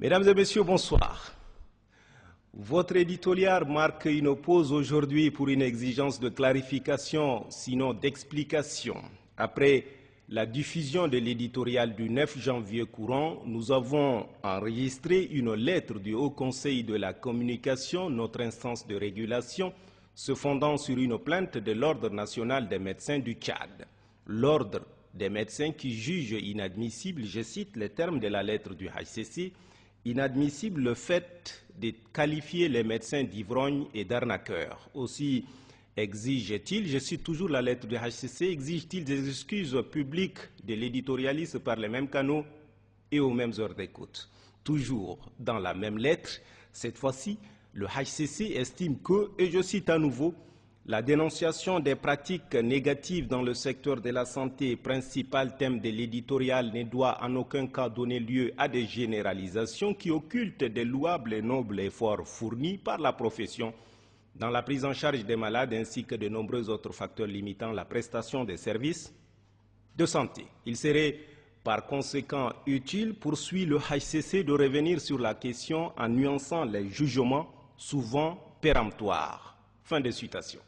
Mesdames et messieurs, bonsoir. Votre éditorial marque une pause aujourd'hui pour une exigence de clarification, sinon d'explication. Après la diffusion de l'éditorial du 9 janvier courant, nous avons enregistré une lettre du Haut Conseil de la communication, notre instance de régulation, se fondant sur une plainte de l'Ordre national des médecins du Tchad. L'Ordre des médecins qui juge inadmissible, je cite les termes de la lettre du HCC, inadmissible le fait de qualifier les médecins d'ivrognes et d'arnaqueurs. Aussi exige-t-il, je cite toujours la lettre du HCC, exige-t-il des excuses publiques de l'éditorialiste par les mêmes canaux et aux mêmes heures d'écoute. Toujours dans la même lettre, cette fois-ci, le HCC estime que, et je cite à nouveau, la dénonciation des pratiques négatives dans le secteur de la santé, principal thème de l'éditorial, ne doit en aucun cas donner lieu à des généralisations qui occultent des louables et nobles efforts fournis par la profession dans la prise en charge des malades ainsi que de nombreux autres facteurs limitant la prestation des services de santé. Il serait par conséquent utile, poursuit le HCC, de revenir sur la question en nuançant les jugements souvent péremptoires. Fin de citation.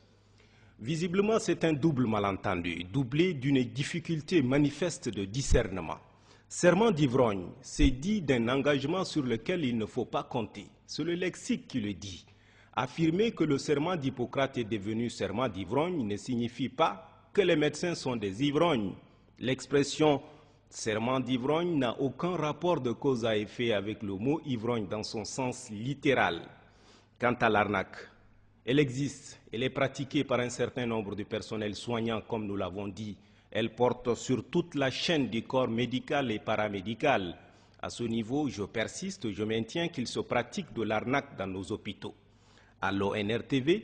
Visiblement, c'est un double malentendu, doublé d'une difficulté manifeste de discernement. Serment d'ivrogne, c'est dit d'un engagement sur lequel il ne faut pas compter. C'est le lexique qui le dit. Affirmer que le serment d'Hippocrate est devenu serment d'ivrogne ne signifie pas que les médecins sont des ivrognes. L'expression serment d'ivrogne n'a aucun rapport de cause à effet avec le mot ivrogne dans son sens littéral. Quant à l'arnaque, elle existe, elle est pratiquée par un certain nombre de personnels soignants, comme nous l'avons dit. Elle porte sur toute la chaîne du corps médical et paramédical. À ce niveau, je persiste, je maintiens qu'il se pratique de l'arnaque dans nos hôpitaux. À l'ONRTV,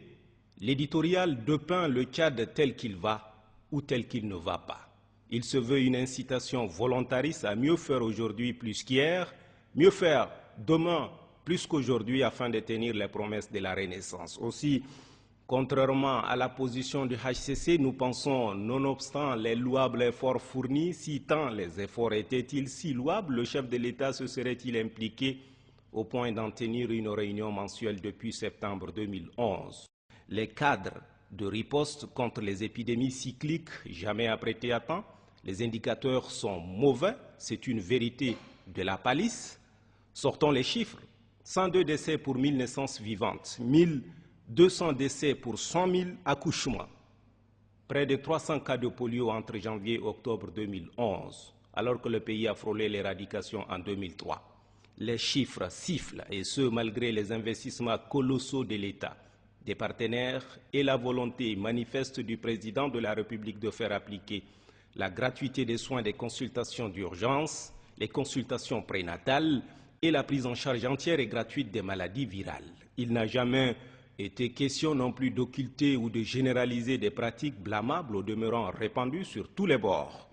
l'éditorial dépeint le Tchad tel qu'il va ou tel qu'il ne va pas. Il se veut une incitation volontariste à mieux faire aujourd'hui plus qu'hier, mieux faire demain plus qu'aujourd'hui afin de tenir les promesses de la Renaissance. Aussi, contrairement à la position du HCC, nous pensons, nonobstant les louables efforts fournis, si tant les efforts étaient-ils si louables, le chef de l'État se serait-il impliqué au point d'en tenir une réunion mensuelle depuis septembre 2011. Les cadres de riposte contre les épidémies cycliques jamais apprêtés à temps, les indicateurs sont mauvais, c'est une vérité de la palisse. Sortons les chiffres. 102 décès pour 1000 naissances vivantes, 1200 décès pour 100 000 accouchements, près de 300 cas de polio entre janvier et octobre 2011, alors que le pays a frôlé l'éradication en 2003. Les chiffres sifflent, et ce, malgré les investissements colossaux de l'État, des partenaires et la volonté manifeste du président de la République de faire appliquer la gratuité des soins des consultations d'urgence, les consultations prénatales, et la prise en charge entière et gratuite des maladies virales. Il n'a jamais été question non plus d'occulter ou de généraliser des pratiques blâmables au demeurant répandues sur tous les bords.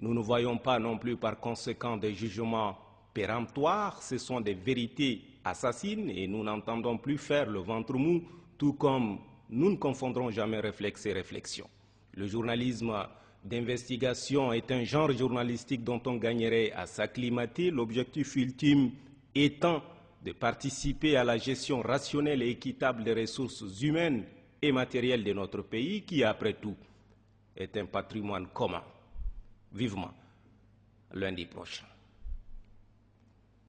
Nous ne voyons pas non plus par conséquent des jugements péremptoires, ce sont des vérités assassines et nous n'entendons plus faire le ventre mou, tout comme nous ne confondrons jamais réflexe et réflexion. Le journalisme d'investigation est un genre journalistique dont on gagnerait à s'acclimater, l'objectif ultime étant de participer à la gestion rationnelle et équitable des ressources humaines et matérielles de notre pays, qui, après tout, est un patrimoine commun. Vivement lundi prochain.